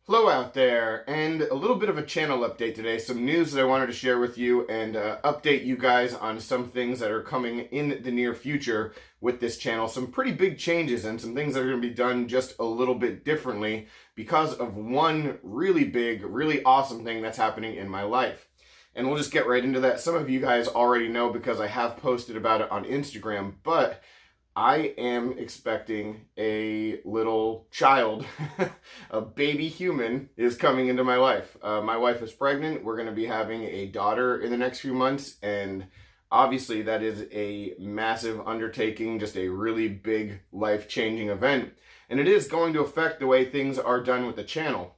Hello out there, and a little bit of a channel update today. Some news that I wanted to share with you and update you guys on some things that are coming in the near future with this channel. Some pretty big changes and some things that are going to be done just a little bit differently because of one really big, really awesome thing that's happening in my life. And we'll just get right into that. Some of you guys already know because I have posted about it on Instagram, but I am expecting a little child. A baby human is coming into my life. My wife is pregnant. We're going to be having a daughter in the next few months, and obviously that is a massive undertaking, just a really big life-changing event, and it is going to affect the way things are done with the channel.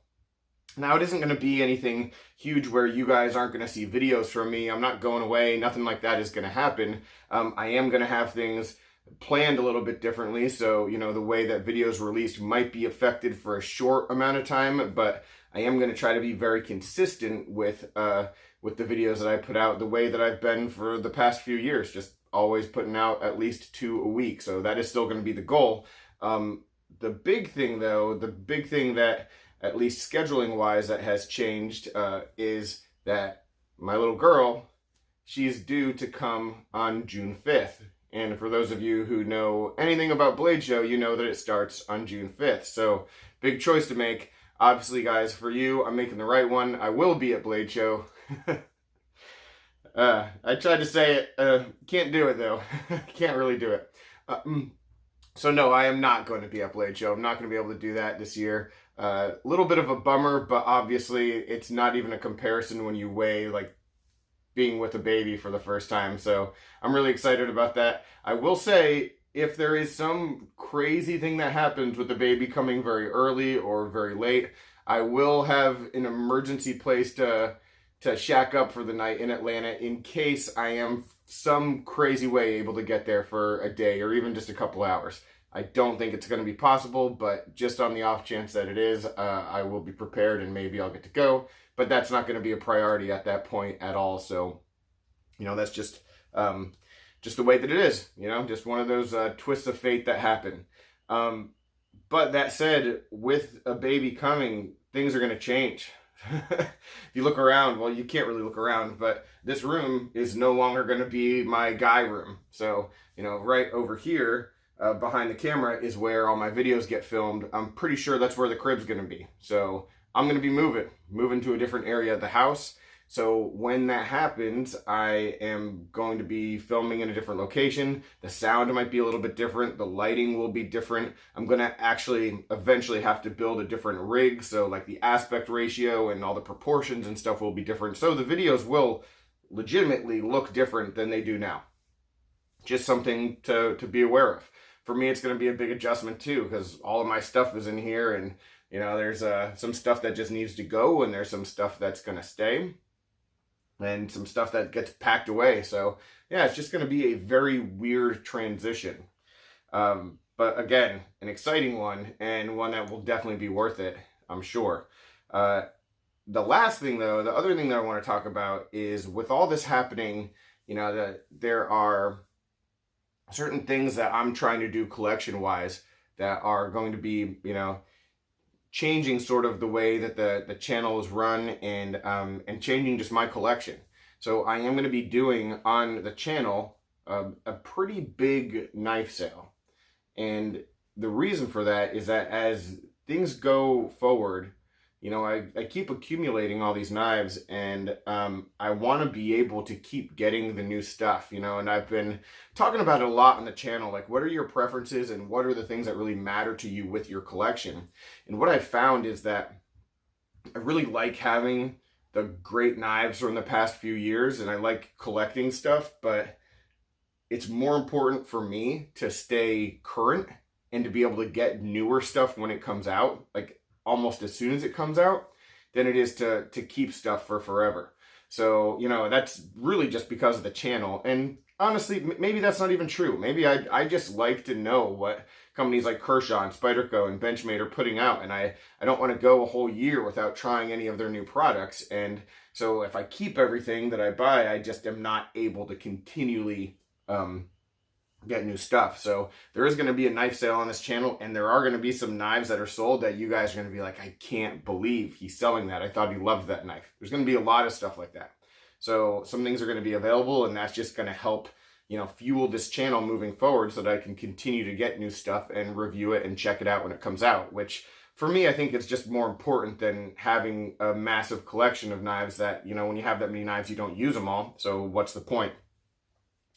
Now, it isn't going to be anything huge where you guys aren't going to see videos from me. I'm not going away. Nothing like that is going to happen. I am going to have things planned a little bit differently, so the way that videos released might be affected for a short amount of time, but I am going to try to be very consistent with the videos that I put out the way that I've been for the past few years, just always putting out at least 2 a week. So that is still going to be the goal. The big thing though, the big thing that at least scheduling wise that has changed is that my little girl, she's due to come on June 5th. And for those of you who know anything about Blade Show, you know that it starts on June 5th. So, big choice to make. Obviously, guys, for you, I'm making the right one. I will be at Blade Show. I tried to say it. Can't do it, though. Can't really do it. So, no, I am not going to be at Blade Show. I'm not going to be able to do that this year. A little bit of a bummer, but obviously, it's not even a comparison when you weigh, like, being with a baby for the first time. So I'm really excited about that. I will say, if there is some crazy thing that happens with the baby coming very early or very late, I will have an emergency place to shack up for the night in Atlanta in case I am some crazy way able to get there for a day or even just a couple hours. I don't think it's going to be possible, but just on the off chance that it is, I will be prepared and maybe I'll get to go. But that's not going to be a priority at that point at all. So, that's just the way that it is. Just one of those twists of fate that happen. But that said, with a baby coming, things are going to change. If you look around, well, you can't really look around, but this room is no longer going to be my guy room. So, right over here, behind the camera is where all my videos get filmed. I'm pretty sure that's where the crib's going to be. So I'm going to be moving to a different area of the house. So when that happens, I am going to be filming in a different location. The sound might be a little bit different. The lighting will be different. I'm going to actually eventually have to build a different rig. So like the aspect ratio and all the proportions and stuff will be different. So the videos will legitimately look different than they do now. Just something to be aware of. For me, it's going to be a big adjustment too, because all of my stuff is in here, and there's some stuff that just needs to go, and there's some stuff that's going to stay, and some stuff that gets packed away. So yeah, it's just going to be a very weird transition. But again, an exciting one, and one that will definitely be worth it, I'm sure. The last thing though, the other thing that I want to talk about is with all this happening, that there are certain things that I'm trying to do collection-wise that are going to be, changing sort of the way that the channel is run and changing just my collection. So I am going to be doing on the channel a pretty big knife sale. And the reason for that is that as things go forward, I keep accumulating all these knives, and I want to be able to keep getting the new stuff, and I've been talking about it a lot on the channel, like what are your preferences and what are the things that really matter to you with your collection. And what I found is that I really like having the great knives from the past few years, and I like collecting stuff, but it's more important for me to stay current and to be able to get newer stuff when it comes out, like almost as soon as it comes out, than it is to keep stuff for forever. So, that's really just because of the channel. And honestly, maybe that's not even true. Maybe I just like to know what companies like Kershaw and Spyderco and Benchmade are putting out. And I don't want to go a whole year without trying any of their new products. And so if I keep everything that I buy, I just am not able to continually get new stuff. So there is going to be a knife sale on this channel, and there are going to be some knives that are sold that you guys are going to be like, I can't believe he's selling that. I thought he loved that knife. There's going to be a lot of stuff like that. So some things are going to be available, and that's just going to help, fuel this channel moving forward so that I can continue to get new stuff and review it and check it out when it comes out, which for me, I think it's just more important than having a massive collection of knives that, when you have that many knives, you don't use them all. So what's the point?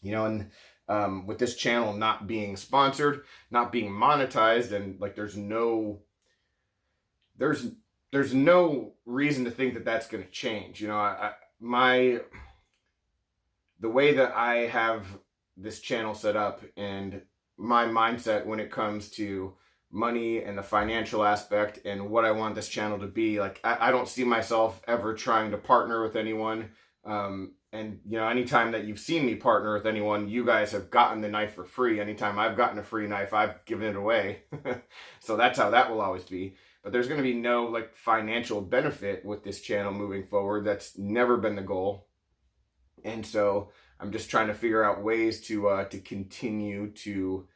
With this channel not being sponsored, not being monetized, and like there's no reason to think that that's going to change. The way that I have this channel set up and my mindset when it comes to money and the financial aspect and what I want this channel to be, like I don't see myself ever trying to partner with anyone. Anytime that you've seen me partner with anyone, you guys have gotten the knife for free. Anytime I've gotten a free knife, I've given it away. So that's how that will always be. But there's going to be no financial benefit with this channel moving forward. That's never been the goal. And so I'm just trying to figure out ways to continue to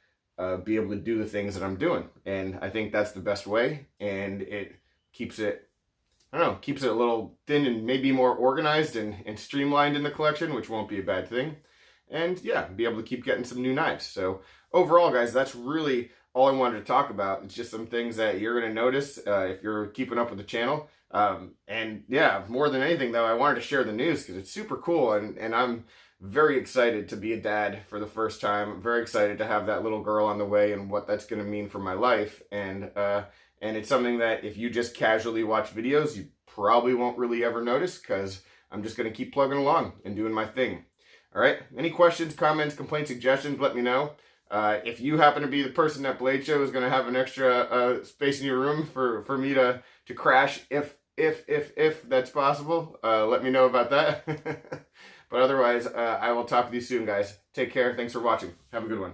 be able to do the things that I'm doing. And I think that's the best way. And it keeps it, keeps it a little thin and maybe more organized and streamlined in the collection, which won't be a bad thing. And yeah, be able to keep getting some new knives. So overall, guys, that's really all I wanted to talk about. It's just some things that you're going to notice if you're keeping up with the channel. And yeah, more than anything, though, I wanted to share the news because it's super cool. And I'm very excited to be a dad for the first time. I'm very excited to have that little girl on the way and what that's going to mean for my life. And it's something that if you just casually watch videos, you probably won't really ever notice because I'm just going to keep plugging along and doing my thing. All right. Any questions, comments, complaints, suggestions, let me know. If you happen to be the person that Blade Show is going to have an extra space in your room for me to crash, if that's possible, let me know about that. But otherwise, I will talk with you soon, guys. Take care. Thanks for watching. Have a good one.